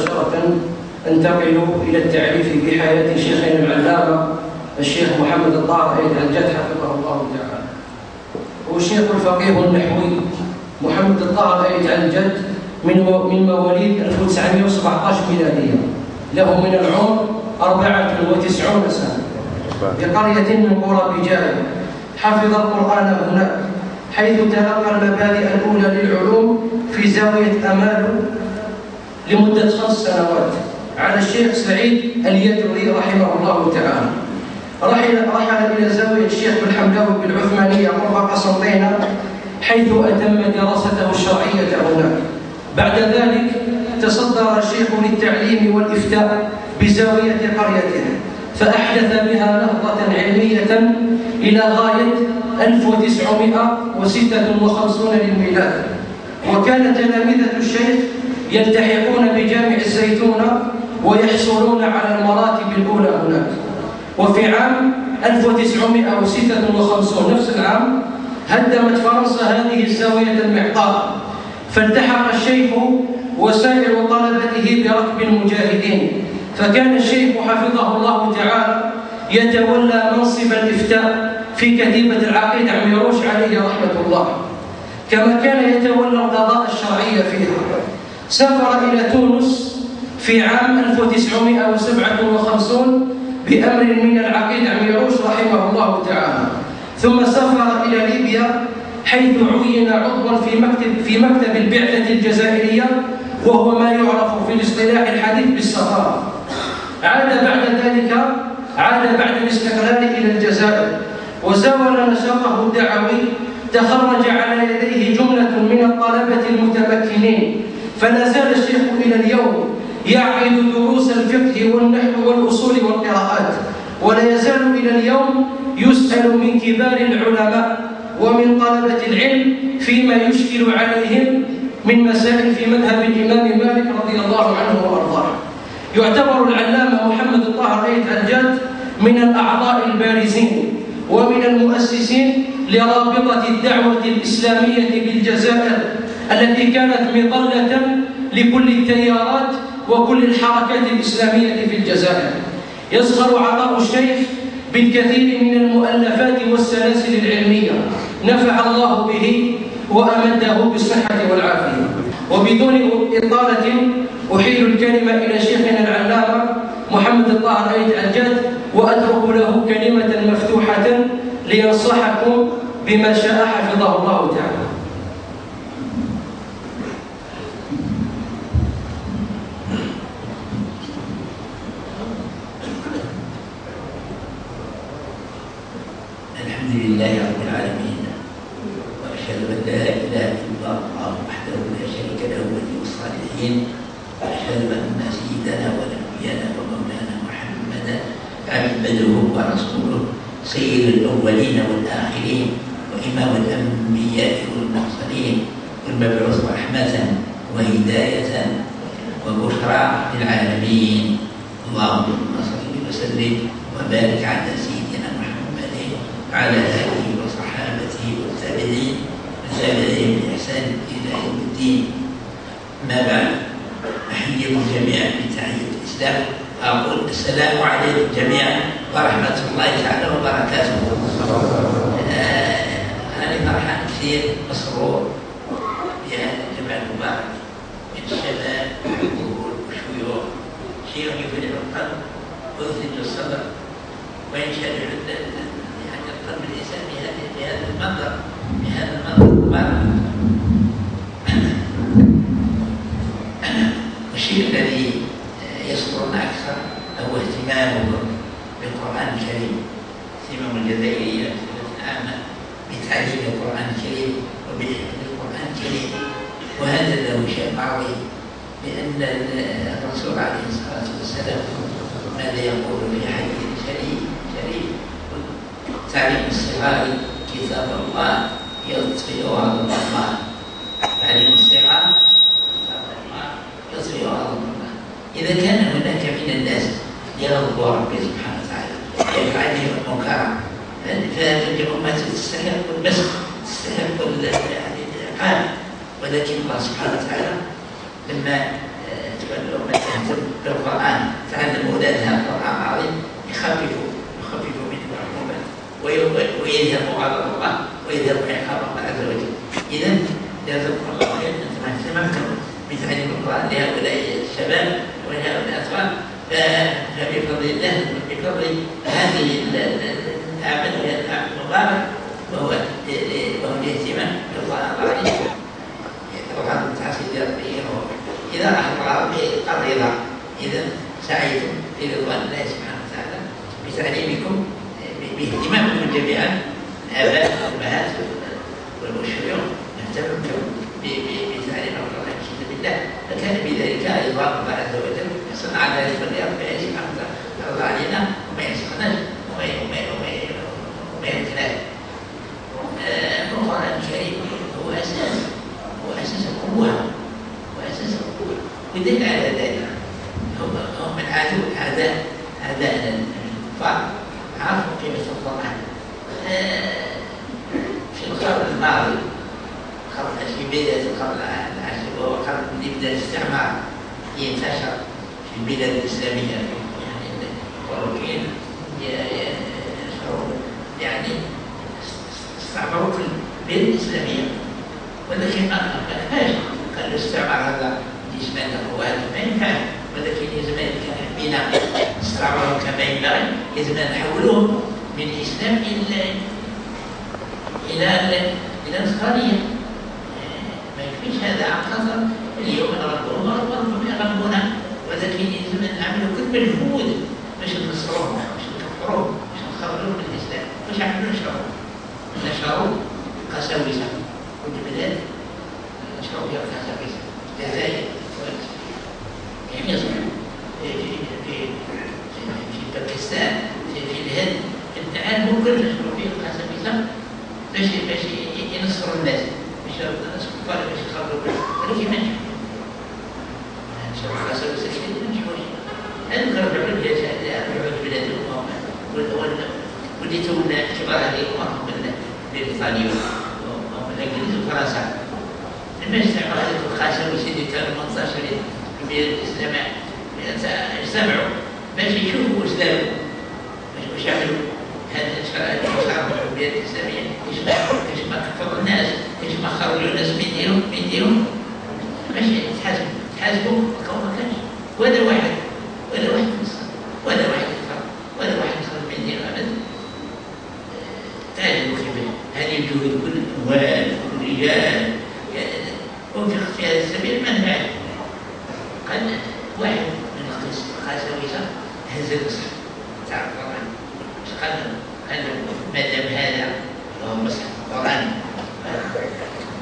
مباشرة أنتقل إلى التعريف بحياة شيخنا العلامة الشيخ محمد الطاهر أيد الجد حفظه الله تعالى. هو الشيخ الفقيه النحوي محمد الطاهر أيد الجد من مواليد 1917 ميلادية، له من العمر 94 سنة، بقرية من قرى بجاية. حفظ القرآن هناك، حيث تلقى المبادئ الأولى للعلوم في زاوية أمال لمدة 5 سنوات على الشيخ سعيد اليدري رحمه الله تعالى. رحل إلى زاوية الشيخ الحمداوي بالعثمانية قرب قسنطينة، حيث أتم دراسته الشرعية هناك. بعد ذلك تصدر الشيخ للتعليم والإفتاء بزاوية قريته، فأحدث بها نهضة علمية إلى غاية 1956 للميلاد. وكان تلامذة الشيخ يلتحقون بجامع الزيتونة ويحصلون على المراتب الأولى هناك. وفي عام 1956 نفس العام هدمت فرنسا هذه الزاوية المعطاء، فالتحق الشيخ وسائر طلبته بركب المجاهدين، فكان الشيخ حفظه الله تعالى يتولى منصب الإفتاء في كتيبة العقيد عميروش عليه رحمة الله، كما كان يتولى القضاء الشرعي فيها. سافر إلى تونس في عام 1957 بأمر من العقيد عميروش رحمه الله تعالى، ثم سافر إلى ليبيا، حيث عين عضوا في مكتب البعثة الجزائرية، وهو ما يعرف في الاصطلاح الحديث بالسفارة. عاد بعد الاستقلال إلى الجزائر، وزاول نشاطه الدعوي. تخرج على يديه جملة من الطلبة المتمكنين، فلا زال الشيخ إلى اليوم يعقد دروس الفقه والنحو والأصول والقراءات، ولا يزال إلى اليوم يسأل من كبار العلماء ومن طلبة العلم فيما يشكل عليهم من مسائل في مذهب الإمام مالك رضي الله عنه وأرضاه. يعتبر العلامة محمد الطاهر أيد الجد من الأعضاء البارزين ومن المؤسسين لرابطة الدعوة الإسلامية بالجزائر، التي كانت مظلة لكل التيارات وكل الحركات الإسلامية في الجزائر. يزخر عطاء الشيخ بالكثير من المؤلفات والسلاسل العلمية، نفع الله به وأمده بالصحة والعافية. وبدون إطالة أحيل الكلمة إلى شيخنا العلامة محمد الطاهر أيد الجد، وأترك له كلمة مفتوحة لينصحكم بما شاء حفظه الله تعالى. الحمد لله رب العالمين، وأشهد أن لا إله إلا الله وحده لا شريك له ولي الصالحين، وأشهد أن سيدنا ونبينا ومولانا محمدا عبده ورسوله سيد الأولين والآخرين وإمام الأنبياء والمرسلين والمبعوث رحمة وهداية وبشرى للعالمين. اللهم صل وسلم وبارك على سيدنا محمد وعلى آله وصحابته والتابعين وتابعين بإحسان إلى يوم الدين. ما بعد، أحييكم جميعا بتحية الإسلام، أقول السلام عليكم جميعا ورحمة الله تعالى وبركاته. أنا فرحان كثير مسرور بهذا الجمع المبارك من الشباب والشيوخ، شيء يفرح القلب ويثلج الصدر وينشرح القلب الإنساني بهذا المنظر المبارك. الشيء الذي يسرنا أكثر هو اهتمامكم بالقرآن الكريم، اهتمام الجزائرية العامة بتعليم القرآن الكريم وبحفظ القرآن الكريم، وهذا له شأن عظيم، لأن الرسول عليه الصلاة والسلام ماذا يقول في حديث شريف تعليم الصغار كتاب الله يطفئ غضب الله. تعليم الصغار كتاب الله يطفئ غضب الله. إذا كان هناك من الناس يغضب ربه سبحانه وتعالى يفعلهم المنكر، فهذه الأمة تستحق المسخ، تستحق العقاب، ولكن الله سبحانه وتعالى لما تولى أمته تكتب بالقرآن تعلم أولادها القرآن العظيم يخففوا من العقوبات ويذهبوا على الله ويذهبوا عقاب الله عز وجل. إذا جزاكم الله خير أنتم اهتممتم بتعليم القرآن لهؤلاء الشباب ولهؤلاء الأطفال، فبفضل الله بفضل هذه العمل المبارك وهو الاهتمام بالقرآن العظيم وهذا التحصيل ربه إذا أحضر بالرضا. إذا سعيتم في رضوان الله سبحانه وتعالى بتعليمكم باهتمامكم جميعا الآباء والأمهات والشيوخ اهتممتم بتعليم القرآن بشدة بالله، فكان بذلك رضوان الله عز وجل صنع ذلك الرياض بأي سبحانه وتعالى علينا وما يسخناش وما يمكناش. القرآن الكريم هو أساس القوة ودل على ذلك هم من أعداءنا الكفار عرفوا قيمة القرآن. في القرن الماضي في بداية القرن العاشر وهو قرن يبدأ الاستعمار ينتشر في البلاد الإسلامية، يعني الأوروبيين يعني استعمروا كل البلاد الإسلامية، ولكن ما كفاش كان الاستعمار هذا يجمع القوات ما ينفعش، ولكن يجب أن بنا استعمرهم كما ينبغي، يجب أن نحولوهم من الإسلام إلى نصرانية. ما يكفيش هذا عن خطر اليوم نغلبهم وربما يغلبونا، ولكن يجب أن نعمل كل مجهود باش ننصروهم باش نكفروهم باش نخرجوهم من الإسلام. واش عملوا؟ نشروا قساوسة كل بلاد نشروا فيها قساوسة. الجزائر يعني في باكستان في الهند الآن ممكن نشروا فيه قساوسة باش ينصروا الناس، باش الناس كفار باش يخرجوا، ولكن ما نشروا قساوسة كثير ما نشروش. هذا كانوا يرجعون بلادهم واللي تولى كبار هذه الأمم الإيطاليين والإنجليز وفرنسا لما اجتمعوا هذه القساوسة اللي كانوا 15 في بلاد الإسلام اجتمعوا باش يشوفوا واش داروا واش عملوا هذا الشرع في البلاد الإسلامية، كيش ما كفروا الناس، كيش ما خرجوا الناس من دينهم باش يتحاسبوا. ما كانش ولا واحد ولا واحد يخرج من دينه أبدا. تعجبوا كيف هذه الجهود كل الأموال والرجال أنفق في هذا السبيل ما نفعش. قال واحد من القساوسة هز المصحف تاع القرآن، قال ما دام هذا هو مصحف القرآن،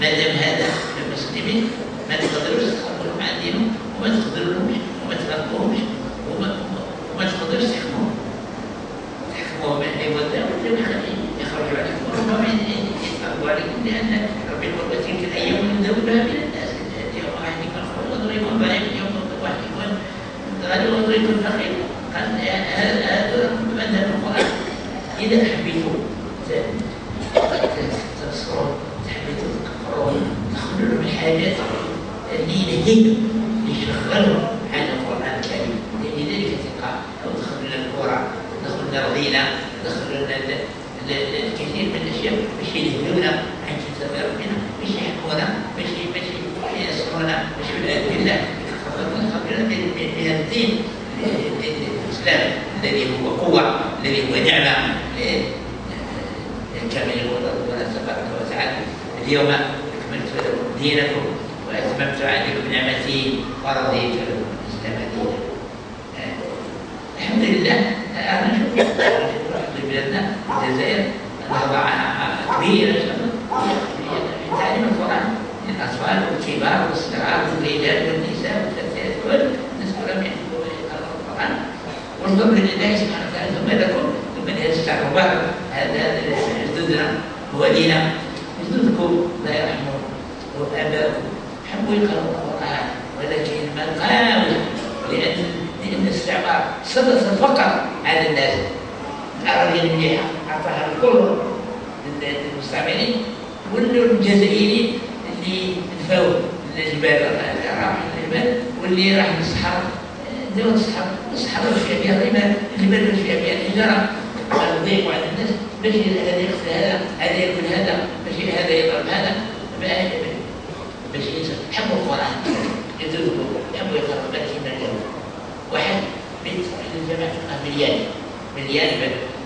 ما دام هذا للمسلمين ما تقدروش تخرجوا مع دينهم وما تقدروش وما تغلبوهمش وما تقدروش تحكموهم بأي ولا يخرجوا عليكم وربما يتفرقوا عليكم، لأن ربي يقول تلك الأيام نداولها بين الناس، اليوم واحد يكون خير وضريكم ضعيف، اليوم واحد يكون غني وضريكم فقير. قال هذا مذهب القرآن. إذا حبيتوا تنصروا حبيتوا تكفروا تدخلوا لهم الحاجات اللي ينهيوا يشغلوا على القرآن الكريم، لذلك تلقى لو دخلوا لنا الكرة دخلنا رضينا دخلنا الكثير من الاشياء باش يلهمونا عن كتاب ربنا، باش يحكمونا، باش ينصرونا، باش بالله يخرجونا بهذا الدين الاسلام الذي هو قوه، الذي هو نعمه. كما يقول ربنا تبارك وتعالى اليوم اكملت لكم دينكم واتممت عليكم نعمتي ورضيت لكم الاسلام دينا. الحمد لله أنا نشوف في بلادنا الجزائر وضع كبير في تعليم القرآن للأطفال والكبار والصغار والرجال والنساء والفتيات والناس كلهم يقرأوا القرآن، والفضل لله سبحانه وتعالى. ثم لكم ثم لهذا المبارك هذا جدودنا موالينا جدودكم لا يرحمون وآباؤكم حبوا يقرأوا القرآن، ولكن ما قاموا لأن الاستعمار سلط الفقر على الناس. العربية المليحة أعطاها الكل للمستعمرين، واللي الجزائريين اللي دفعوا الجبال راح الجبال واللي راح للصحراء دول الصحابة فيها بها الإيمان اللي بدل فيها بها الحجارة ويضيقوا على الناس باش هذا يقتل هذا يأكل هذا باش هذا يضرب هذا باش يحبوا القرآن يدرسوا يحبوا يقرأوا باكين الجو. واحد بنت في الجامعة مليان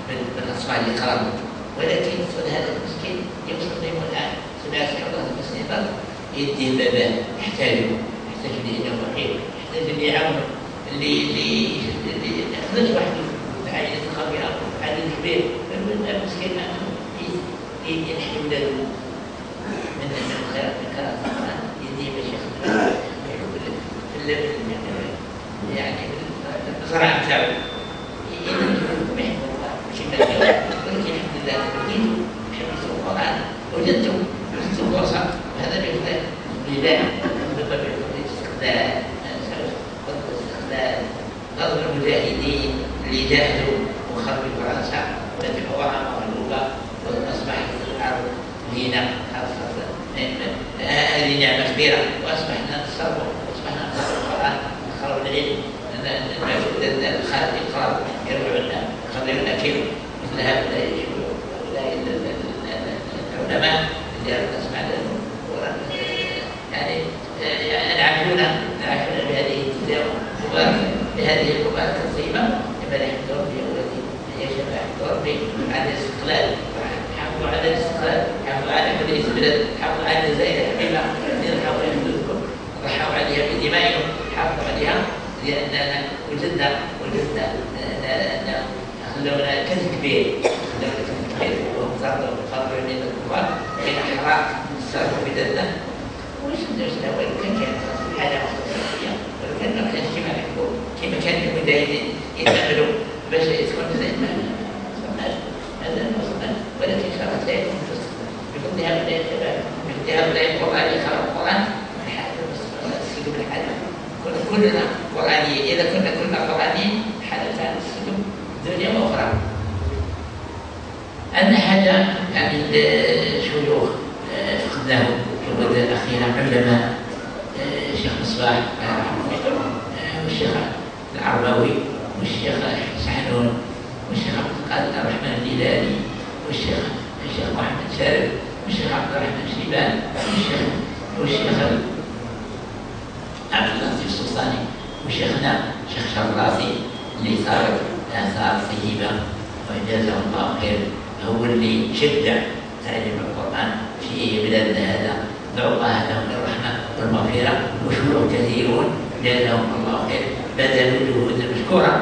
بالأطفال اللي قرأوا، ولكن هذا المسكين يوصل لهم الآن 17 سنة يديه باباه يحتاج لإنه وحيد، يحتاج اللي يعاونه اللي يخرج وحده عائلة الخبيرة عائلة الكبير المسكين ينحي ولاده من الخيرات من قراءة القرآن يديه باش يخدم يعني بالزرع نتاعو ينجحوا يحبوا الله ماشي مليون، ولكن الحمد لله تبديتوا يحبوا القرآن وجدتوا فرصة وهذا بيخلق بلاد نظر المجاهدين اللي جاهدوا وخرجوا فرنسا فتحوها مغلوبة وأصبحت الأرض لينا هذه نعمة كبيرة، وأصبحنا نتصرف وأصبحنا نقرأ القرآن نقرأ العلم القرآن يرجعنا يخلينا كيف مثل هؤلاء العلماء اللي نسمع لهم يعني نعرفون بهذه التلاوة بهذه المباركة الطيبة لما نحمد ربي الذي يشفع حمد ربي على الاستقلال، حافظوا على الاستقلال، حافظوا على حرية البلد، حافظوا على الجزائر الحبيبة الذين حافظوا على حدودكم وضحوا عليها بدمائهم، حافظوا عليها لأننا وجدنا خلونا كنز كبير وهم صاروا من الكبار من أحرار صاروا بدلنا وش ندرسنا ولكن كانت حاجة مخصوصية ولكن ما كانش كما نحبوا كما كان المجاهدين يتعملوا باش تكون زي ما صرناش هذا المصنع، ولكن شرط لا يكون في الصدر بكل هؤلاء الشباب بكل هؤلاء القرآن يقرأوا القرآن السلوك الحالي كلنا قرآنيين، إذا كنا قرآنيين حدث عن السلوك دنيا وأخرى. أن حاجة يعني الشيوخ فقدناه في المدة الأخيرة علماء الشيخ مصباح والشيخ العرباوي والشيخ سحنون والشيخ عبد القادر الرحمن الهلالي والشيخ محمد شارف والشيخ عبد الرحمن شيبان والشيخ عبد اللطيف السلطاني وشيخنا الشيخ شرافي اللي صارت آثار طيبة وجزاه الله خير، هو اللي شجع تعليم القرآن في بلادنا هذا، دعوا الله لهم بالرحمة والمغفرة وشيوخ كثيرون جزاهم الله خير بذلوا جهود مشكورة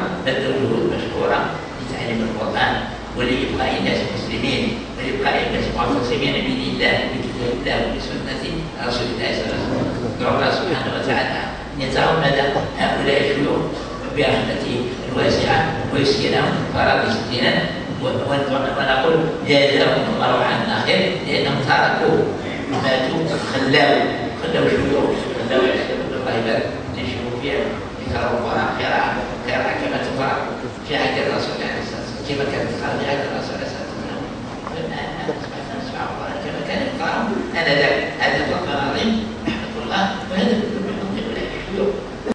لتعليم القرآن ولإبقاء الناس مسلمين ولإبقاء الناس معتصمين بدين الله بكتاب الله وبسنة رسول الله صلى الله عليه وسلم. دعوا الله سبحانه وتعالى أن يتغمد هؤلاء الشيوخ برحمته الواسعة ويسكنهم فرائض الدين، ونقول جزاهم الله عنا خير لأنهم تركوا ماتوا خلوا شيوخ خلوا الله يبارك نشوفوا فيها يقرأوا القرآن قراءة